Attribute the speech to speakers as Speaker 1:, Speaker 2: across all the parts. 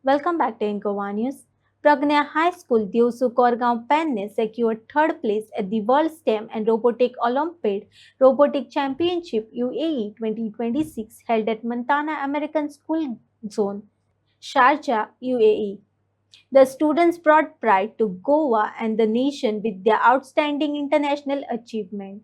Speaker 1: Welcome back to Incowa News. Pragna High School, Diusu Korgaon Penne secured third place at the World STEM and Robotic Olympiad Robotic Championship UAE 2026 held at Montana American School Zone, Sharjah, UAE. The students brought pride to Goa and the nation with their outstanding international achievement.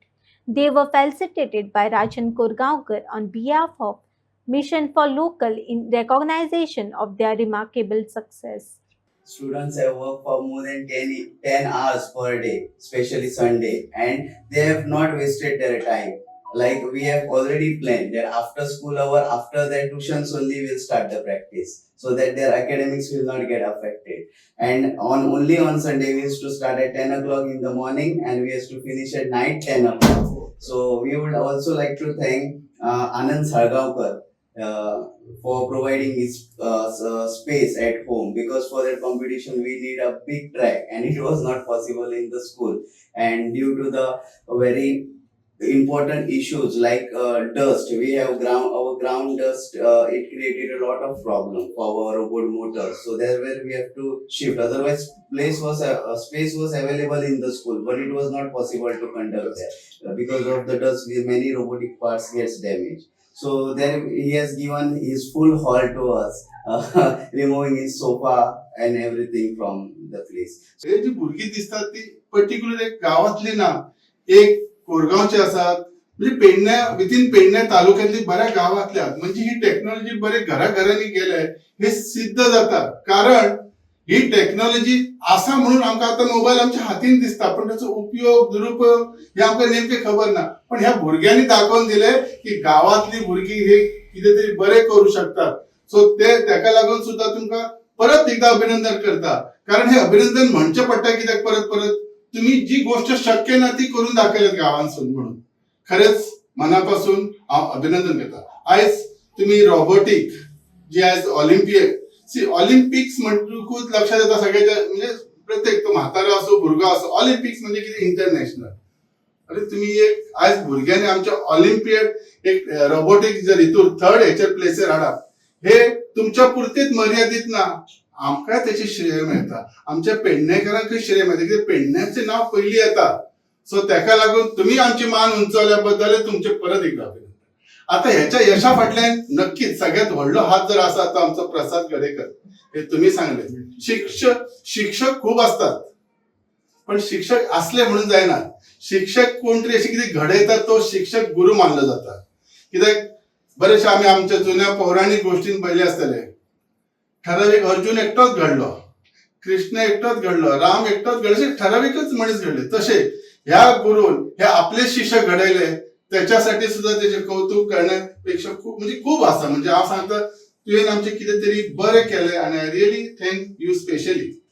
Speaker 1: They were felicitated by Rajan Kurgaonkar on behalf of Mission for Local in recognition of their remarkable success.
Speaker 2: Students have worked for more than 10 hours per day, especially Sunday, and they have not wasted their time. Like we have already planned that after school hour, after their tuitions only will start the practice so that their academics will not get affected. And on only on Sunday we used to start at 10 o'clock in the morning and we used to finish at night 10 o'clock. So we would also like to thank Anand Sargaonkar for providing his space at home, because for that competition we need a big track and it was not possible in the school, and due to the very important issues like dust, we have our ground dust, it created a lot of problem for our robot motors, so that's where we have to shift. Otherwise space was available in the school, but it was not possible to conduct there. Because of the dust, many robotic parts gets damaged. So then he has given his full hall to us, removing his sofa and everything from the place.
Speaker 3: हे जी भुरगी दिसतात ती particular एक गावातली ना, एक कोरगावचे असतात, म्हणजे पेडण्या विथिन पेडण्या तालुक्यातली बऱ्या गावातले आहेत. म्हणजे ही टेक्नॉलॉजी बरे घराघरांनी गेले हे सिद्ध जाता. कारण ही टेक्नॉलॉजी असा म्हणून आमका आता मोबाईल आमच्या हातीन दिसता, पण त्याचा उपयोग दुरुपयोग हे आमका नेमके खबर ना. पण ह्या भुरग्यांनी दाखवून दिले की गावातली भुरगी हे किती तरी बरे करू शकतात. सो ते त्याका लागून सुद्धा तुमका परत एकदा अभिनंदन करता. कारण हे अभिनंदन म्हणचे पडटा कित्याक परत परत तुम्ही जी गोष्ट शक्य ना ती करून दाखवल्यात गावांसून, म्हणून खरेच मनापासून अभिनंदन करता. आज तुम्ही रोबोटिक जे आज ऑलिम्पिक्स म्हणून लक्षात येता सगळ्याच्या, म्हणजे प्रत्येक तो म्हातारा असो भुरगा असो, ऑलिम्पिक्स म्हणजे किती इंटरनॅशनल. अरे तुम्ही एक आज भुरग्याने आमच्या ऑलिम्पियड एक रोबोटिक जर हितून थर्ड हेचेर प्लेसीर हाडा, हे तुमच्या पुरतीच मर्यादित ना, आमकां त्याचे श्रेय मिळता, आमच्या पेडणेकरांक श्रेय मिळता, कित्याक पेडण्याचे नाव पयली येता. सो त्याका लागून तुम्ही आमची मान उंचावल्या बद्दल तुमचे परत एकदा अभिनंदन. आता ह्याच्या यशा फाटल्यान नक्कीच सगळ्यात व्हडलो हात जर असा तर आमचा प्रसाद गडेकर, हे तुम्ही सांगले. शिक्षक खूप असतात, पण शिक्षक असले म्हणून जायना. शिक्षक कोण तरी अशी किती घडयतात तो शिक्षक गुरु मानला जाता. कित्याक बरेचशे आम्ही आमच्या जुन्या पौराणिक गोष्टीन पहिले असतले, ठराविक अर्जुन एकटोच घडलो, कृष्ण एकटोच घडलो, राम एकटोच घडले, असे ठराविकच मनीस घडले. तसे ह्या गुरुन हे आपले शिष्य घडयले, त्याच्यासाठी सुद्धा त्याचे कौतुक करण्यापेक्षा खूप म्हणजे खूप असा. म्हणजे हांव सांगता तुवें आमचे कितें तरी बरें केलें आणि I really thank you specially.